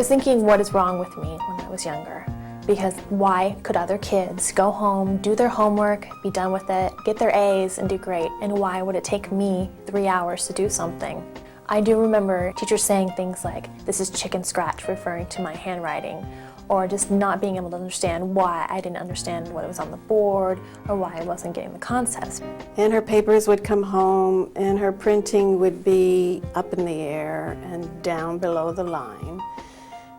thinking, what is wrong with me when I was younger? Because why could other kids go home, do their homework, be done with it, get their A's and do great, and why would it take me 3 hours to do something? I do remember teachers saying things like, this is chicken scratch, referring to my handwriting, or just not being able to understand why I didn't understand what was on the board or why I wasn't getting the concepts. And her papers would come home and her printing would be up in the air and down below the line.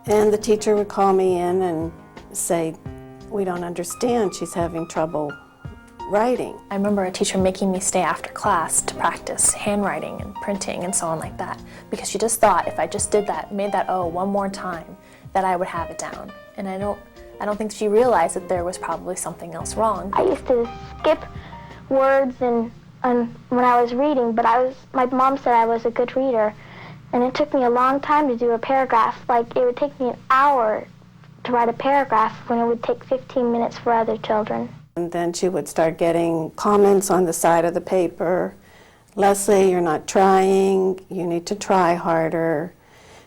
And the teacher would call me in and say, we don't understand, she's having trouble writing. I remember a teacher making me stay after class to practice handwriting and printing and so on like that, because she just thought if I just did that, made that O one more time, that I would have it down. And I don't think she realized that there was probably something else wrong. I used to skip words and when I was reading, but my mom said I was a good reader, and it took me a long time to do a paragraph. Like, it would take me an hour to write a paragraph when it would take 15 minutes for other children. And then she would start getting comments on the side of the paper. Leslie, you're not trying, you need to try harder.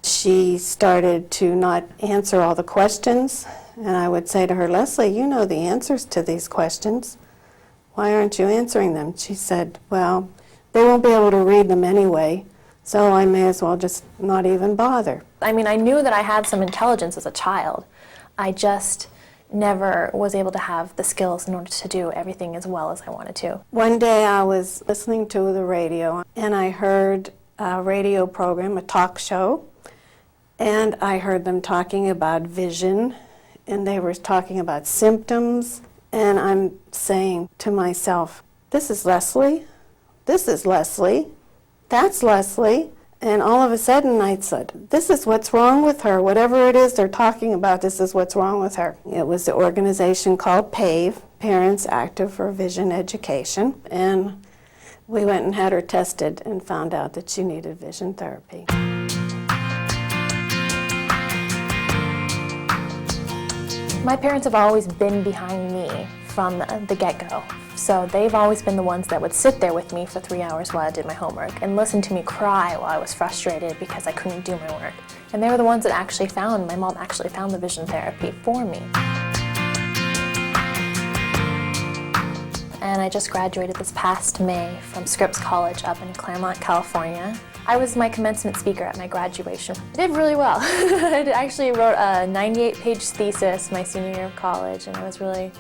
She started to not answer all the questions, and I would say to her, Leslie, you know the answers to these questions. Why aren't you answering them? She said, well, they won't be able to read them anyway, so I may as well just not even bother. I mean, I knew that I had some intelligence as a child. I just never was able to have the skills in order to do everything as well as I wanted to. One day I was listening to the radio, and I heard a radio program, a talk show, and I heard them talking about vision, and they were talking about symptoms, and I'm saying to myself, this is Leslie, that's Leslie. And all of a sudden I said, this is what's wrong with her. Whatever it is they're talking about, this is what's wrong with her. It was the organization called PAVE, Parents Active for Vision Education. And we went and had her tested and found out that she needed vision therapy. My parents have always been behind me from the get-go. So they've always been the ones that would sit there with me for 3 hours while I did my homework and listen to me cry while I was frustrated because I couldn't do my work. And they were the ones that my mom actually found the vision therapy for me. And I just graduated this past May from Scripps College up in Claremont, California. I was my commencement speaker at my graduation. I did really well. I actually wrote a 98-page thesis my senior year of college, and I was really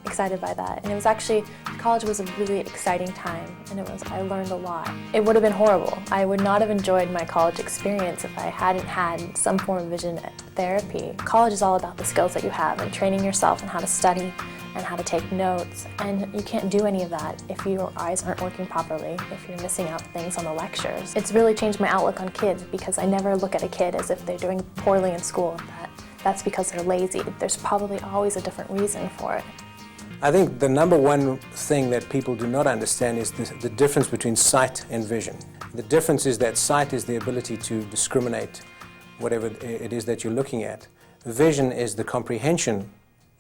excited by that. And it was actually, college was a really exciting time, and I learned a lot. It would have been horrible. I would not have enjoyed my college experience if I hadn't had some form of vision therapy. College is all about the skills that you have and training yourself and how to study and how to take notes. And you can't do any of that if your eyes aren't working properly, if you're missing out things on the lectures. It's really changed my outlook on kids, because I never look at a kid as if they're doing poorly in school. That's because they're lazy. There's probably always a different reason for it. I think the number one thing that people do not understand is the difference between sight and vision. The difference is that sight is the ability to discriminate whatever it is that you're looking at. Vision is the comprehension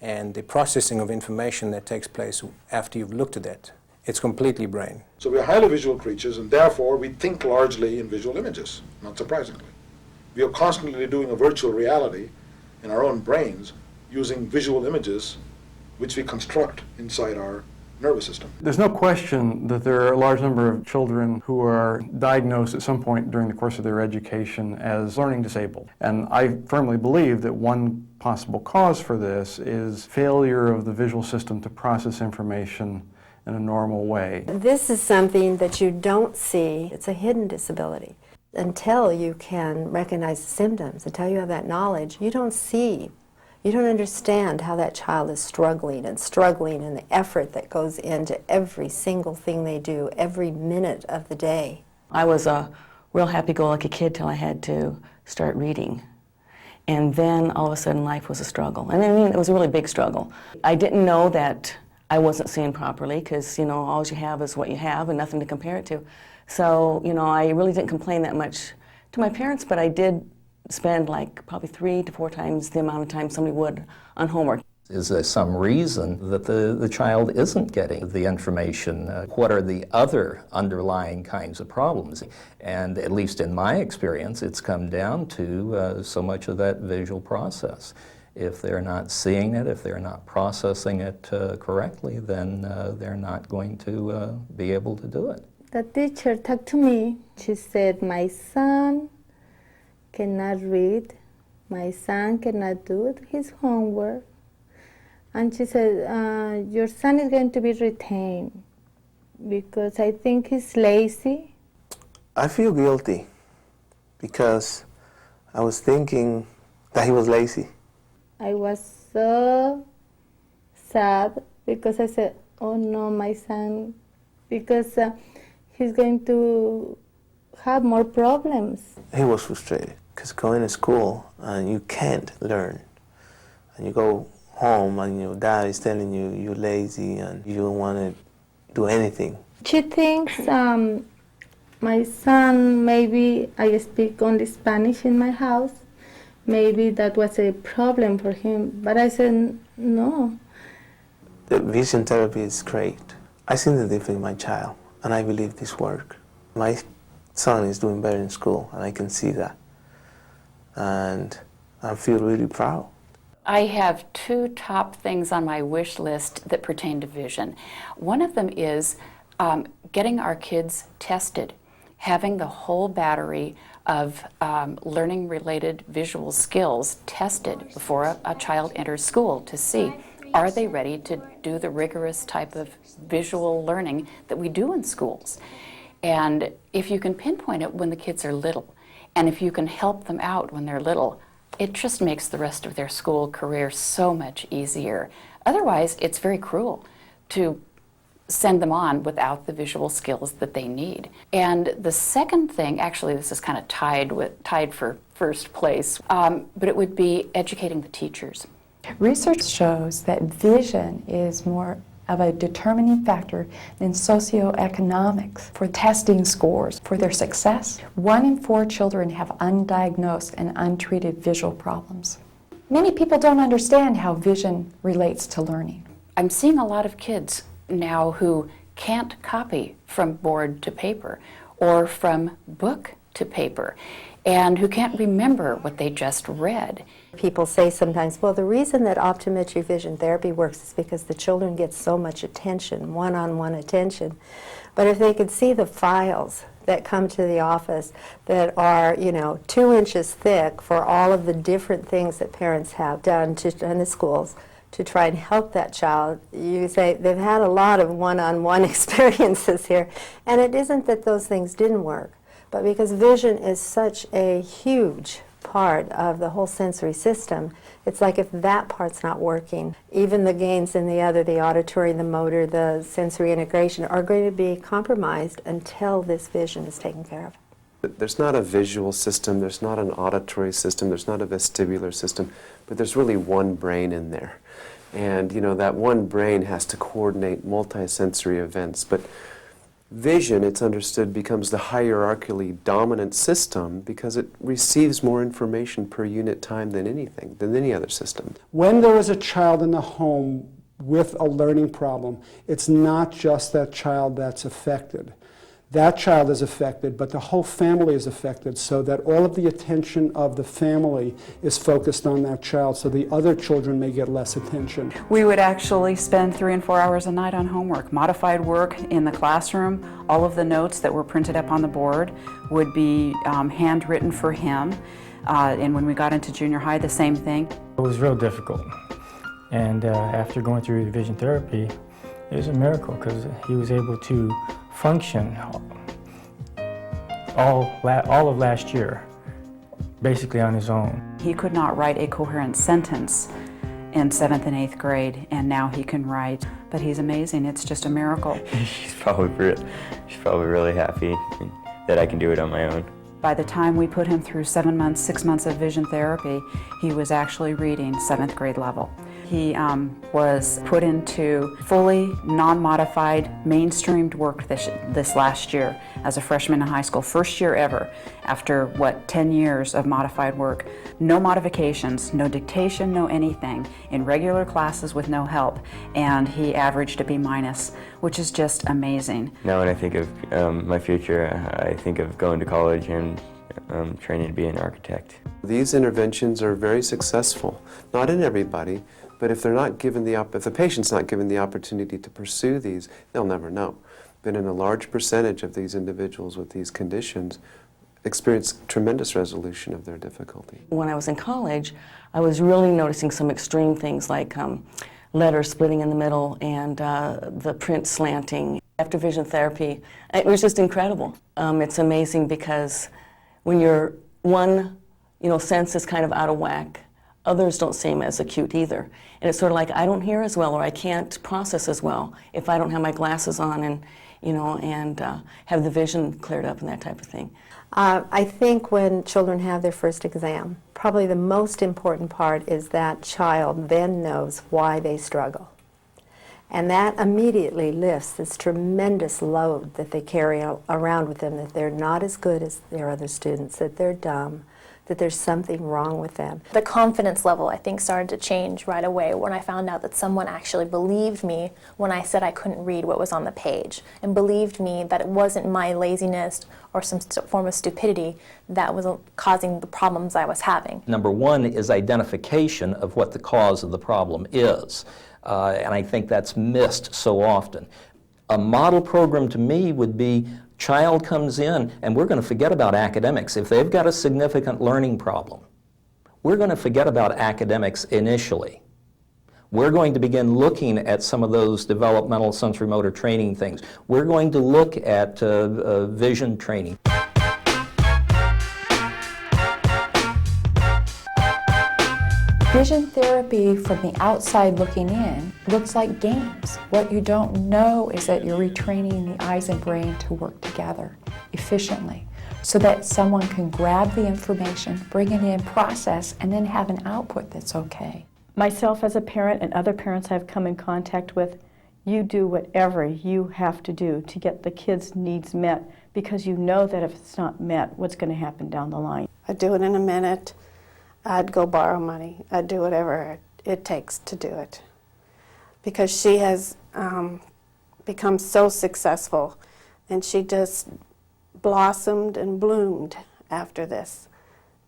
and the processing of information that takes place after you've looked at it. It's completely brain. So we're highly visual creatures, and therefore we think largely in visual images, not surprisingly. We are constantly doing a virtual reality in our own brains using visual images which we construct inside our nervous system. There's no question that there are a large number of children who are diagnosed at some point during the course of their education as learning disabled. And I firmly believe that one possible cause for this is failure of the visual system to process information in a normal way. This is something that you don't see. It's a hidden disability. Until you can recognize the symptoms, until you have that knowledge, you don't understand how that child is struggling and the effort that goes into every single thing they do, every minute of the day. I was a real happy-go-lucky kid till I had to start reading. And then all of a sudden life was a struggle. And I mean, it was a really big struggle. I didn't know that I wasn't seeing properly, because, you know, all you have is what you have and nothing to compare it to. So, you know, I really didn't complain that much to my parents, but I did spend like probably 3 to 4 times the amount of time somebody would on homework. Is there some reason that the child isn't getting the information? What are the other underlying kinds of problems? And at least in my experience, it's come down to so much of that visual process. If they're not seeing it, if they're not processing it correctly, then they're not going to be able to do it. The teacher talked to me. She said, my son cannot read, my son cannot do his homework. And she said, your son is going to be retained because I think he's lazy. I feel guilty because I was thinking that he was lazy. I was so sad because I said, oh no, my son, because he's going to have more problems. He was frustrated because going to school and you can't learn. And you go home and your dad is telling you you're lazy and you don't want to do anything. She thinks my son, maybe I speak only Spanish in my house. Maybe that was a problem for him. But I said, no. The vision therapy is great. I see the difference in my child, and I believe this works. My son is doing better in school, and I can see that. And I feel really proud. I have two top things on my wish list that pertain to vision. One of them is getting our kids tested, having the whole battery of learning-related visual skills tested before a child enters school to see, are they ready to do the rigorous type of visual learning that we do in schools? And if you can pinpoint it when the kids are little, and if you can help them out when they're little, it just makes the rest of their school career so much easier. Otherwise, it's very cruel to send them on without the visual skills that they need. And the second thing, actually this is kind of tied for first place, but it would be educating the teachers. Research shows that vision is more of a determining factor than socioeconomics for testing scores for their success. 1 in 4 children have undiagnosed and untreated visual problems. Many people don't understand how vision relates to learning. I'm seeing a lot of kids now who can't copy from board to paper or from book to paper, and who can't remember what they just read. People say sometimes, well, the reason that optometry vision therapy works is because the children get so much attention, one-on-one attention. But if they could see the files that come to the office that are, 2 inches thick for all of the different things that parents have done in the schools to try and help that child, you say they've had a lot of one-on-one experiences here. And it isn't that those things didn't work, but because vision is such a huge part of the whole sensory system, it's like if that part's not working, even the gains in the other, the auditory, the motor, the sensory integration, are going to be compromised until this vision is taken care of. There's not a visual system, there's not an auditory system, there's not a vestibular system, but there's really one brain in there. And that one brain has to coordinate multisensory events. But vision, it's understood, becomes the hierarchically dominant system because it receives more information per unit time than any other system. When there is a child in the home with a learning problem, it's not just that child that's affected. That child is affected, but the whole family is affected, so that all of the attention of the family is focused on that child, so the other children may get less attention. We would actually spend 3 and 4 hours a night on homework, modified work in the classroom. All of the notes that were printed up on the board would be handwritten for him. And when we got into junior high, the same thing. It was real difficult. And after going through vision therapy, it was a miracle because he was able to function all of last year, basically on his own. He could not write a coherent sentence in 7th and 8th grade, and now he can write. But he's amazing. It's just a miracle. She's probably really happy that I can do it on my own. By the time we put him through 6 months of vision therapy, he was actually reading 7th grade level. He was put into fully non-modified, mainstreamed work this last year as a freshman in high school, first year ever, after, 10 years of modified work. No modifications, no dictation, no anything, in regular classes with no help, and he averaged a B-, which is just amazing. Now when I think of my future, I think of going to college and training to be an architect. These interventions are very successful, not in everybody, but if they're not given if the patient's not given the opportunity to pursue these, they'll never know. But in a large percentage of these individuals with these conditions experience tremendous resolution of their difficulty. When I was in college, I was really noticing some extreme things like letters splitting in the middle and the print slanting. After vision therapy, it was just incredible. It's amazing because when your one sense is kind of out of whack, others don't seem as acute either. And it's sort of like I don't hear as well or I can't process as well if I don't have my glasses on and have the vision cleared up and that type of thing. I think when children have their first exam, probably the most important part is that child then knows why they struggle. And that immediately lifts this tremendous load that they carry around with them, that they're not as good as their other students, that they're dumb, that there's something wrong with them. The confidence level, I think, started to change right away when I found out that someone actually believed me when I said I couldn't read what was on the page, and believed me that it wasn't my laziness or some form of stupidity that was causing the problems I was having. Number one is identification of what the cause of the problem is, and I think that's missed so often. A model program to me would be child comes in and we're going to forget about academics. If they've got a significant learning problem, we're going to forget about academics initially. We're going to begin looking at some of those developmental sensory motor training things. We're going to look at vision training. Vision therapy from the outside looking in looks like games. What you don't know is that you're retraining the eyes and brain to work together efficiently so that someone can grab the information, bring it in, process, and then have an output that's okay. Myself as a parent and other parents I've come in contact with, you do whatever you have to do to get the kids' needs met because you know that if it's not met, what's going to happen down the line. I'd do it in a minute. I'd go borrow money. I'd do whatever it takes to do it. Because she has become so successful, and she just blossomed and bloomed after this.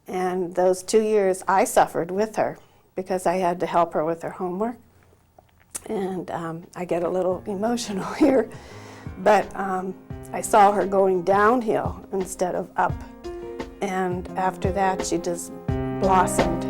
And those 2 years I suffered with her because I had to help her with her homework. And I get a little emotional here, but I saw her going downhill instead of up. And after that, she just blossomed.